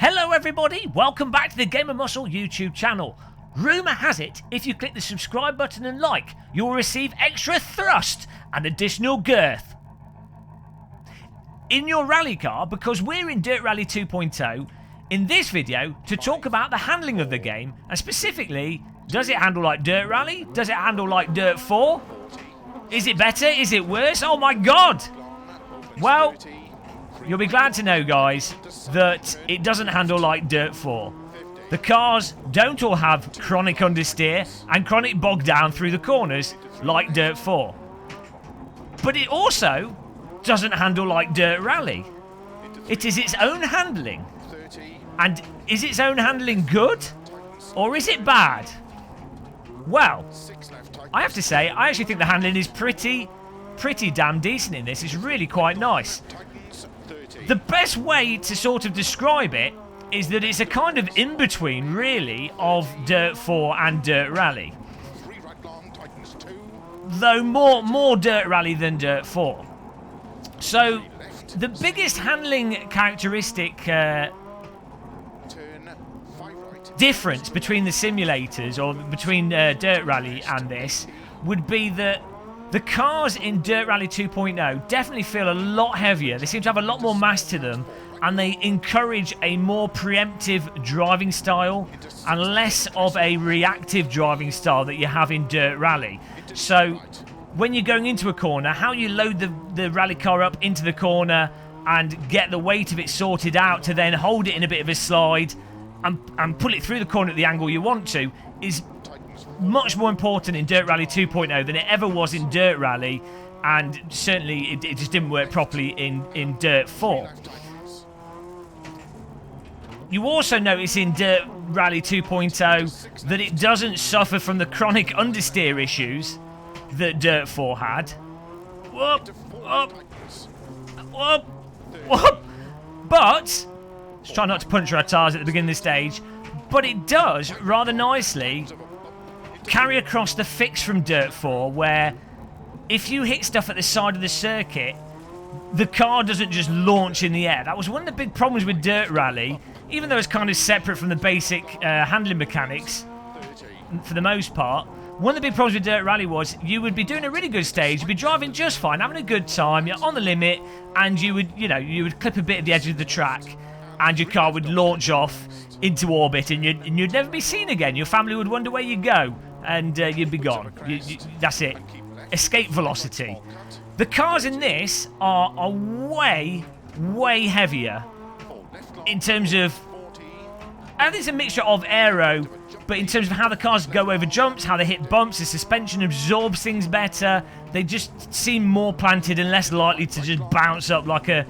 Hello everybody, welcome back to the Gamer Muscle YouTube channel. Rumour has it, if you click the subscribe button and like, you will receive extra thrust and additional girth in your rally car, because we're in Dirt Rally 2.0 in this video to talk about the handling of the game, and specifically, does it handle like Dirt Rally? Does it handle like Dirt 4? Is it better? Is it worse? Oh my god! Well, you'll be glad to know, guys, that it doesn't handle like Dirt 4. The cars don't all have chronic understeer and chronic bog down through the corners like Dirt 4. But it also doesn't handle like Dirt Rally. It is its own handling. And is its own handling good? Or is it bad? Well, I have to say, I actually think the handling is pretty damn decent in this. It's really quite nice. The best way to sort of describe it is that it's a kind of in-between, really, of Dirt 4 and Dirt Rally. Though more Dirt Rally than Dirt 4. So, the biggest handling characteristic difference between the simulators, or between Dirt Rally and this, would be that the cars in Dirt Rally 2.0 definitely feel a lot heavier. They seem to have a lot more mass to them, and they encourage a more preemptive driving style and less of a reactive driving style that you have in Dirt Rally. So when you're going into a corner, how you load the rally car up into the corner and get the weight of it sorted out to then hold it in a bit of a slide and pull it through the corner at the angle you want to is much more important in Dirt Rally 2.0 than it ever was in Dirt Rally, and certainly it just didn't work properly in Dirt 4. You also notice in Dirt Rally 2.0 that it doesn't suffer from the chronic understeer issues that Dirt 4 had. Whoop, whoop, whoop, whoop. But, let's try not to puncture our tires at the beginning of the stage, but it does, rather nicely, carry across the fix from Dirt 4, where if you hit stuff at the side of the circuit, the car doesn't just launch in the air. That was one of the big problems with Dirt Rally, even though it's kind of separate from the basic handling mechanics for the most part. One of the big problems with Dirt Rally was you would be doing a really good stage, you'd be driving just fine, having a good time, you're on the limit, and you would clip a bit of the edge of the track, and your car would launch off into orbit, and you'd never be seen again. Your family would wonder where you go, and you'd be gone. That's it. Escape velocity. The cars in this are way heavier in terms of, and it's a mixture of aero, but in terms of how the cars go over jumps, how they hit bumps, the suspension absorbs things better. They just seem more planted and less likely to just bounce up like a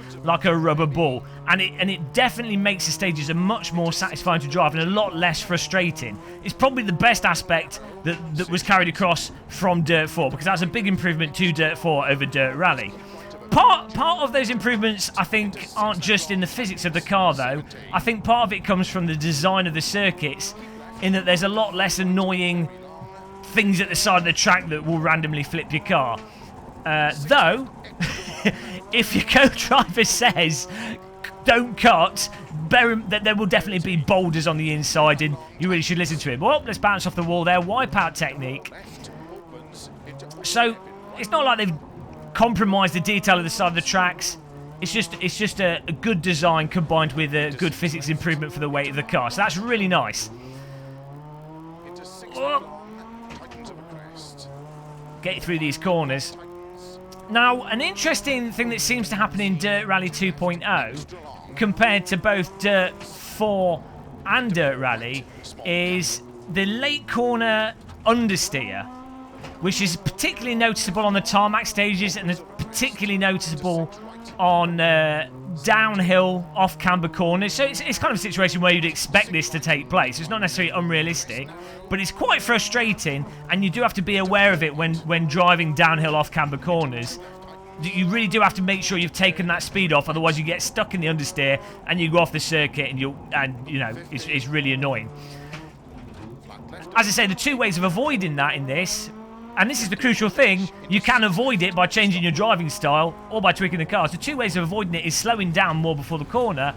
rubber ball. And it definitely makes the stages a much more satisfying to drive and a lot less frustrating. It's probably the best aspect that was carried across from Dirt 4, because that's a big improvement to Dirt 4 over Dirt Rally. Part of those improvements, I think, aren't just in the physics of the car, though. I think part of it comes from the design of the circuits, in that there's a lot less annoying things at the side of the track that will randomly flip your car. Though, if your co-driver says, don't cut, that there will definitely be boulders on the inside, and you really should listen to him. Well, let's bounce off the wall there. Wipeout technique. So, it's not like they've compromised the detail of the side of the tracks. It's just a good design combined with a good physics improvement for the weight of the car. So that's really nice. Get through these corners. Now, an interesting thing that seems to happen in Dirt Rally 2.0 compared to both Dirt 4 and Dirt Rally is the late corner understeer, which is particularly noticeable on the tarmac stages and is particularly noticeable on downhill off-camber corners. So it's kind of a situation where you'd expect this to take place. It's not necessarily unrealistic, but it's quite frustrating, and you do have to be aware of it when driving downhill off-camber corners. You really do have to make sure you've taken that speed off, otherwise you get stuck in the understeer and you go off the circuit, and it's really annoying. As I say, the two ways of avoiding that in this, and this is the crucial thing, you can avoid it by changing your driving style or by tweaking the cars. The two ways of avoiding it is slowing down more before the corner,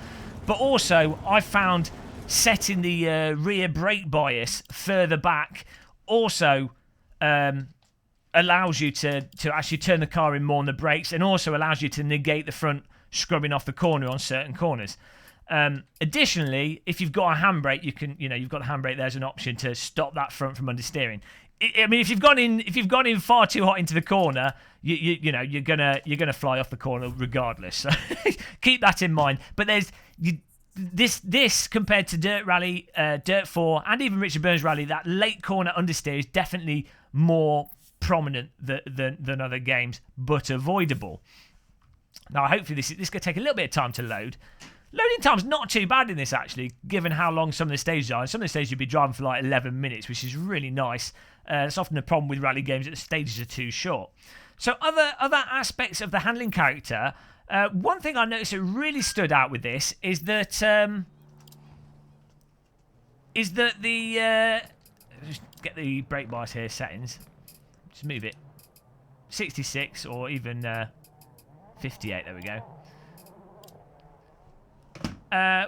But also, I found setting the rear brake bias further back also allows you to actually turn the car in more on the brakes, and also allows you to negate the front scrubbing off the corner on certain corners. Additionally, if you've got a handbrake, you've got the handbrake there as an option to stop that front from understeering. I mean, if you've gone in far too hot into the corner, you're gonna fly off the corner regardless. So keep that in mind. But this compared to Dirt Rally, Dirt 4, and even Richard Burns Rally, that late corner understeer is definitely more prominent than other games, but avoidable. Now, hopefully this is going to take a little bit of time to load. Loading time's not too bad in this, actually, given how long some of the stages are. And some of the stages you'll be driving for like 11 minutes, which is really nice. It's often a problem with rally games that the stages are too short. So other aspects of the handling character, one thing I noticed that really stood out with this is that the just get the brake bias here settings. Just move it 66 or even 58. There we go.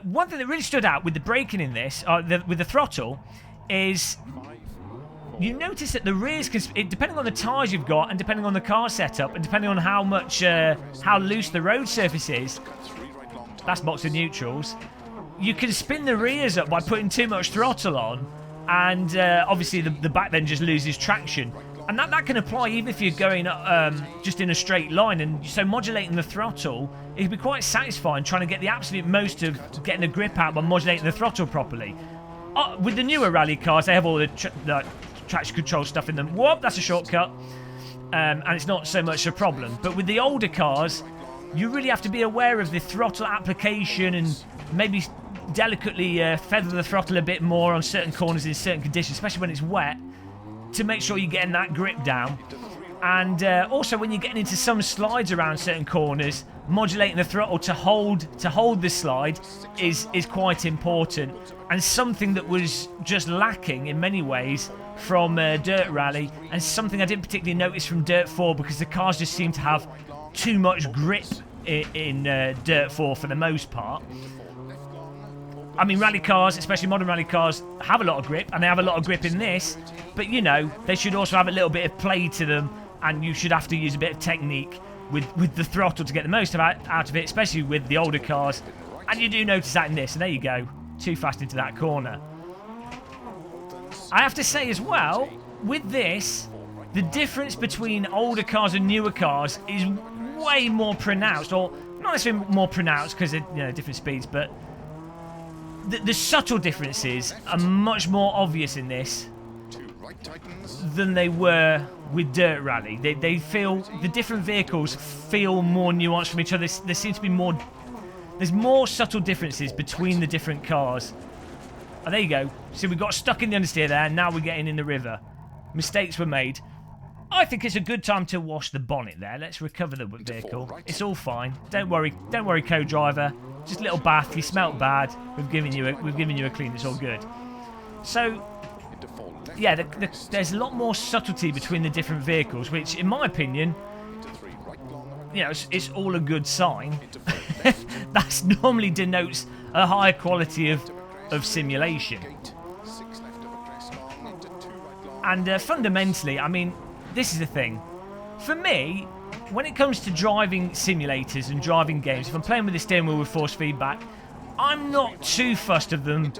One thing that really stood out with the braking in this, with the throttle, is you notice that the rears, depending on the tyres you've got, and depending on the car setup, and depending on how loose the road surface is, that's box of neutrals, you can spin the rears up by putting too much throttle on, and obviously the back then just loses traction. And that can apply even if you're going just in a straight line. And so modulating the throttle, it can be quite satisfying trying to get the absolute most of getting the grip out by modulating the throttle properly. With the newer rally cars, they have all the traction control stuff in them. Whoop, that's a shortcut. And it's not so much a problem. But with the older cars, you really have to be aware of the throttle application and maybe delicately feather the throttle a bit more on certain corners in certain conditions, especially when it's wet, to make sure you're getting that grip down. And also when you're getting into some slides around certain corners, modulating the throttle to hold the slide is quite important, and something that was just lacking in many ways from Dirt Rally, and something I didn't particularly notice from Dirt 4 because the cars just seem to have too much grip in Dirt 4 for the most part. I mean, rally cars, especially modern rally cars, have a lot of grip, and they have a lot of grip in this, but you know, they should also have a little bit of play to them, and you should have to use a bit of technique with the throttle to get the most out of it, especially with the older cars. And you do notice that in this, and there you go, too fast into that corner. I have to say as well, with this, the difference between older cars and newer cars is way more pronounced, or not necessarily more pronounced because they're different speeds, but the subtle differences are much more obvious in this than they were with Dirt Rally. They feel, the different vehicles feel more nuanced from each other. There seems to be there's more subtle differences between the different cars. Oh, there you go. So we got stuck in the understeer there, and now we're getting in the river. Mistakes were made. I think it's a good time to wash the bonnet there. Let's recover the vehicle. It's all fine. Don't worry, co-driver. Just a little bath. You smelt bad. We've given you a clean. It's all good. So, yeah, there's a lot more subtlety between the different vehicles, which, in my opinion, it's all a good sign. That normally denotes a higher quality of simulation. And fundamentally, I mean, this is the thing. For me, when it comes to driving simulators and driving games, if I'm playing with the steering wheel with force feedback, I'm not too fussed of them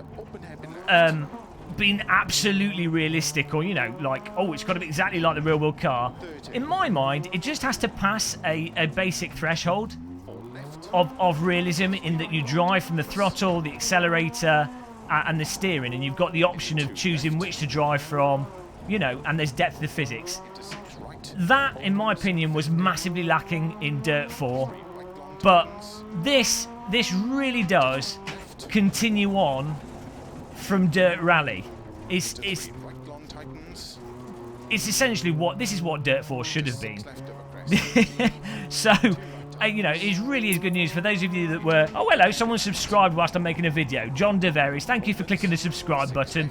being absolutely realistic, or like, oh, it's got to be exactly like the real world car. In my mind, it just has to pass a basic threshold of realism, in that you drive from the throttle, the accelerator, and the steering, and you've got the option of choosing which to drive from, and there's depth of physics. That, in my opinion, was massively lacking in Dirt 4, but this really does continue on from Dirt Rally. It's essentially what Dirt 4 should have been. So, it really is good news for those of you that were... Oh, hello, someone subscribed whilst I'm making a video. John DeVeris, thank you for clicking the subscribe button.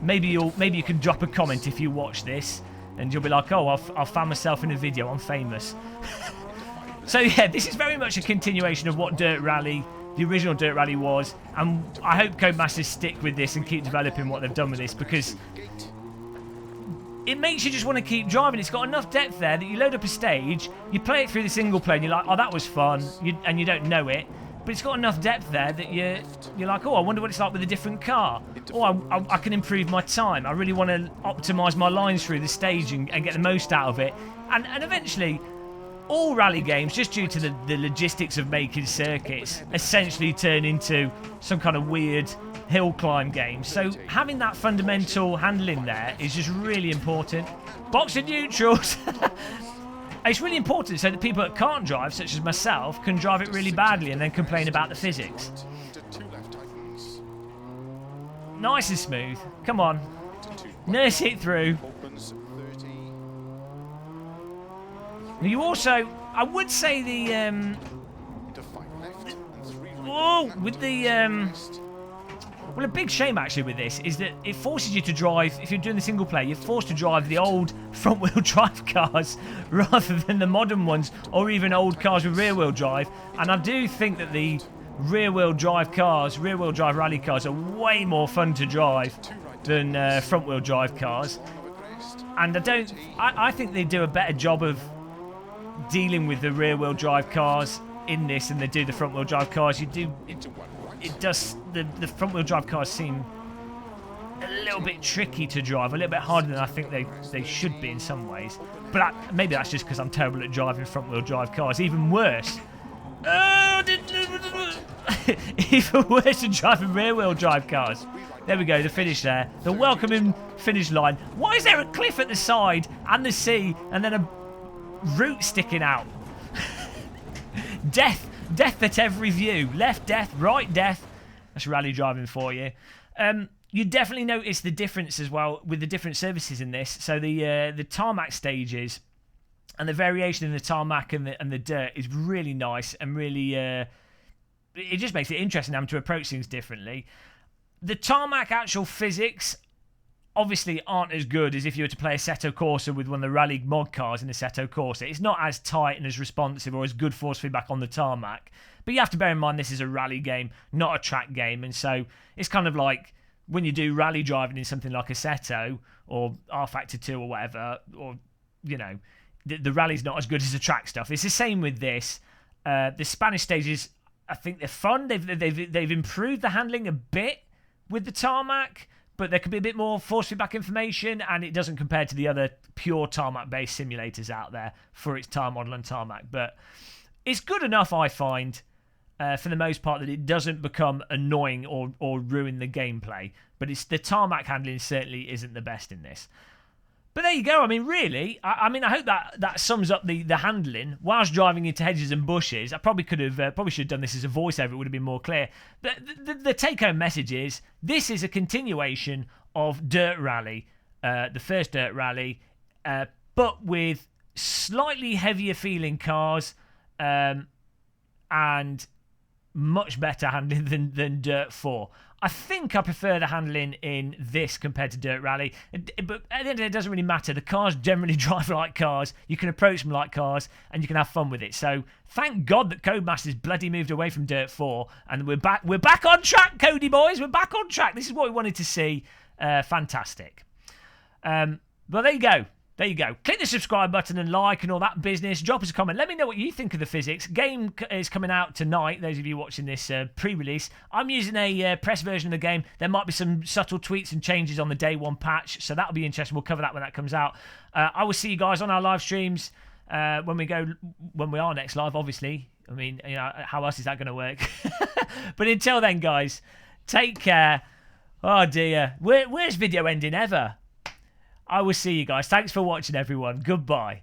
Maybe you can drop a comment if you watch this, and you'll be like, oh, I found myself in a video, I'm famous. So yeah, this is very much a continuation of what Dirt Rally, the original Dirt Rally was, and I hope Codemasters stick with this and keep developing what they've done with this, because it makes you just want to keep driving. It's got enough depth there that you load up a stage, you play it through the single player, and you're like, oh, that was fun, and you don't know it. But it's got enough depth there that you're like, oh, I wonder what it's like with a different car. Oh, I can improve my time. I really want to optimise my lines through the stage and get the most out of it. And eventually, all rally games, just due to the logistics of making circuits, essentially turn into some kind of weird hill climb game. So having that fundamental handling there is just really important. Box of neutrals. It's really important so that people that can't drive, such as myself, can drive it really badly and then complain about the physics. Nice and smooth. Come on. Nurse it through. You also, I would say well, a big shame actually with this is that it forces you to drive, if you're doing the single player, you're forced to drive the old front wheel drive cars rather than the modern ones, or even old cars with rear wheel drive. And I do think that the rear wheel drive rally cars are way more fun to drive than front wheel drive cars. And I think they do a better job of dealing with the rear wheel drive cars in this than they do the front wheel drive cars. The front wheel drive cars seem a little bit tricky to drive, a little bit harder than I think they should be in some ways. But maybe that's just because I'm terrible at driving front wheel drive cars. Even worse. Even worse than driving rear wheel drive cars. There we go, the finish there. The welcoming finish line. Why is there a cliff at the side and the sea and then a root sticking out? Death at every view. Left death, right death. That's rally driving for you. You definitely notice the difference as well with the different services in this. So the tarmac stages and the variation in the tarmac and the dirt is really nice and really it just makes it interesting having to approach things differently. The tarmac actual physics obviously aren't as good as if you were to play Assetto Corsa with one of the rally mod cars in Assetto Corsa. It's not as tight and as responsive or as good force feedback on the tarmac. But you have to bear in mind this is a rally game, not a track game. And so it's kind of like when you do rally driving in something like Assetto or R-Factor 2 or whatever, or, you know, the rally's not as good as the track stuff. It's the same with this. The Spanish stages, I think they're fun. They've improved the handling a bit with the tarmac, but there could be a bit more force feedback information, and it doesn't compare to the other pure tarmac-based simulators out there for its tire model and tarmac. But it's good enough, I find, for the most part, that it doesn't become annoying or ruin the gameplay. But it's the tarmac handling certainly isn't the best in this. But there you go. I mean, really, I hope that sums up the handling. Whilst driving into hedges and bushes, I probably should have done this as a voiceover. It would have been more clear. But the take-home message is this is a continuation of Dirt Rally, the first Dirt Rally, but with slightly heavier feeling cars and much better handling than Dirt 4. I think I prefer the handling in this compared to Dirt Rally. But at the end of the day, it doesn't really matter. The cars generally drive like cars. You can approach them like cars, and you can have fun with it. So thank God that Codemasters bloody moved away from Dirt 4, and we're back on track, Cody boys. We're back on track. This is what we wanted to see. Fantastic. Well, there you go. There you go. Click the subscribe button and like and all that business. Drop us a comment. Let me know what you think of the physics. Game is coming out tonight, those of you watching this pre-release. I'm using a press version of the game. There might be some subtle tweaks and changes on the day one patch, so that'll be interesting. We'll cover that when that comes out. I will see you guys on our live streams when we are next live, obviously. I mean, you know, how else is that going to work? But until then, guys, take care. Oh, dear. Where's video ending ever? I will see you guys. Thanks for watching, everyone. Goodbye.